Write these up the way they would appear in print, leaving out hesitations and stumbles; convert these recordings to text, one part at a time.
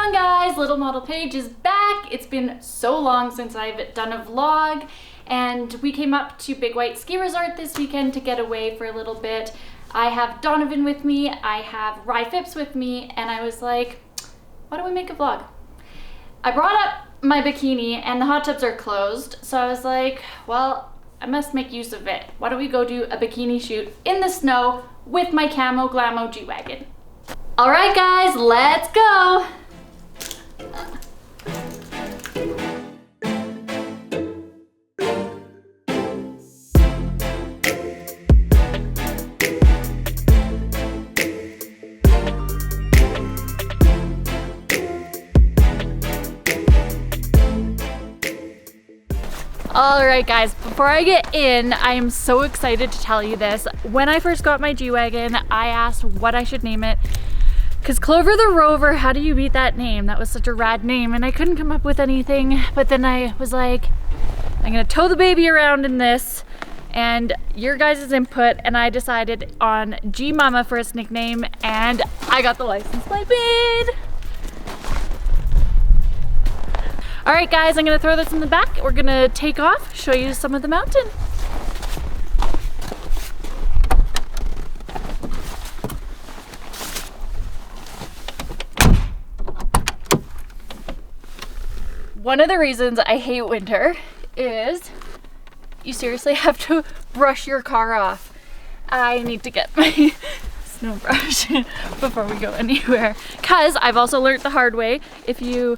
on guys, Little Model Paige is back. It's been so long since I've done a vlog, and we came up to Big White Ski Resort this weekend to get away for a little bit. I have Donovan with me, I have Rye Phipps with me, and I was like, why don't we make a vlog? I brought up my bikini and the hot tubs are closed, so I was like, well, I must make use of it. Why don't we go do a bikini shoot in the snow with my Camo Glamo G-Wagon. All right guys, let's go. Alright guys, before I get in, I am so excited to tell you this. When I first got my G-Wagon, I asked what I should name it. Because Clover the Rover, how do you beat that name? That was such a rad name and I couldn't come up with anything. But then I was like, I'm gonna tow the baby around in this and your guys' input, and I decided on G Mama for its nickname, and I got the license plate bid. All right guys, I'm gonna throw this in the back. We're gonna take off, show you some of the mountain. One of the reasons I hate winter is you seriously have to brush your car off. I need to get my snow brush before we go anywhere. Cause I've also learned the hard way, if you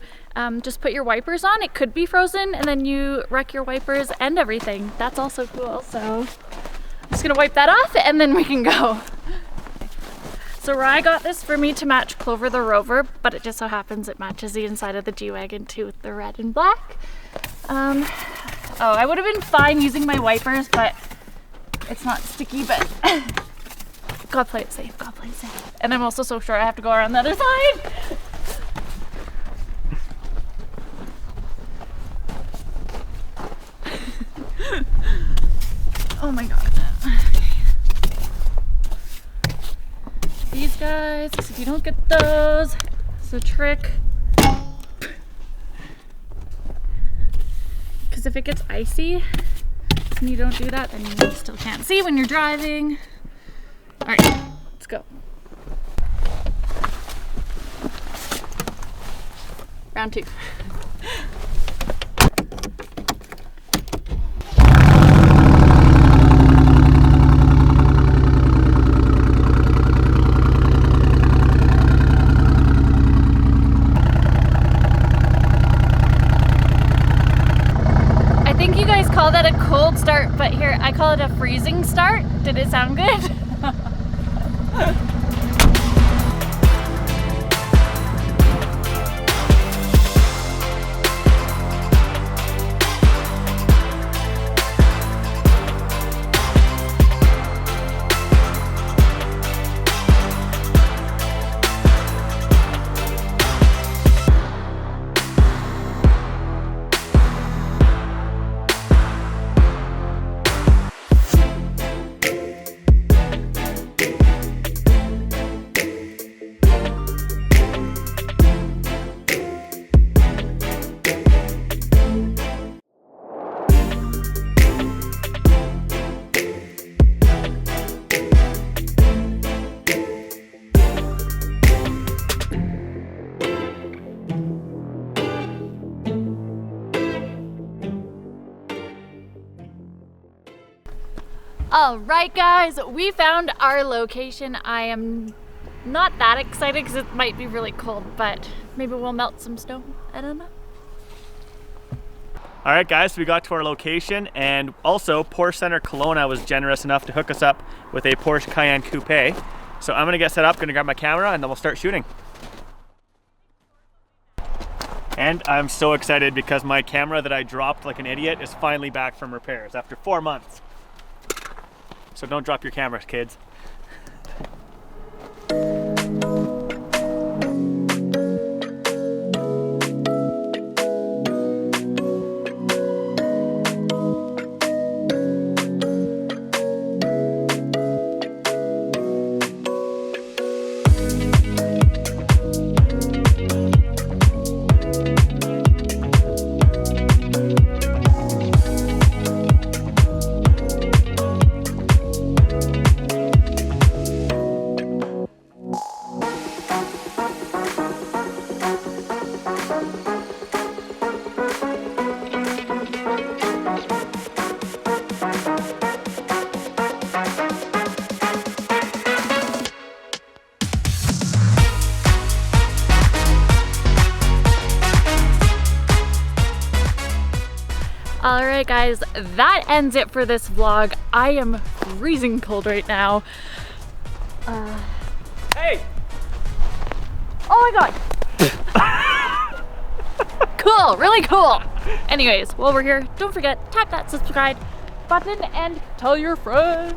just put your wipers on, it could be frozen and then you wreck your wipers and everything. That's also cool. So I'm just gonna wipe that off and then we can go. So Rye got this for me to match Clover the Rover, but it just so happens it matches the inside of the G-Wagon too with the red and black. Oh, I would have been fine using my wipers, but it's not sticky, but God play it safe, God play it safe. And I'm also so short I have to go around the other side. Oh my God. These guys, if you don't get those, it's a trick. Because if it gets icy and you don't do that, then you still can't see when you're driving. All right, let's go. Round two. Call that a cold start, but here I call it a freezing start. Did it sound good? All right guys, we found our location. I am not that excited because it might be really cold, but maybe we'll melt some snow. I don't know. All right guys, we got to our location, and also Porsche Center Kelowna was generous enough to hook us up with a Porsche Cayenne Coupe. So I'm gonna get set up, gonna grab my camera, and then we'll start shooting. And I'm so excited because my camera that I dropped like an idiot is finally back from repairs after 4 months. So don't drop your cameras, kids. All right, guys, that ends it for this vlog. I am freezing cold right now. Hey! Oh my God. Cool, really cool. Anyways, while we're here, don't forget, tap that subscribe button and tell your friends.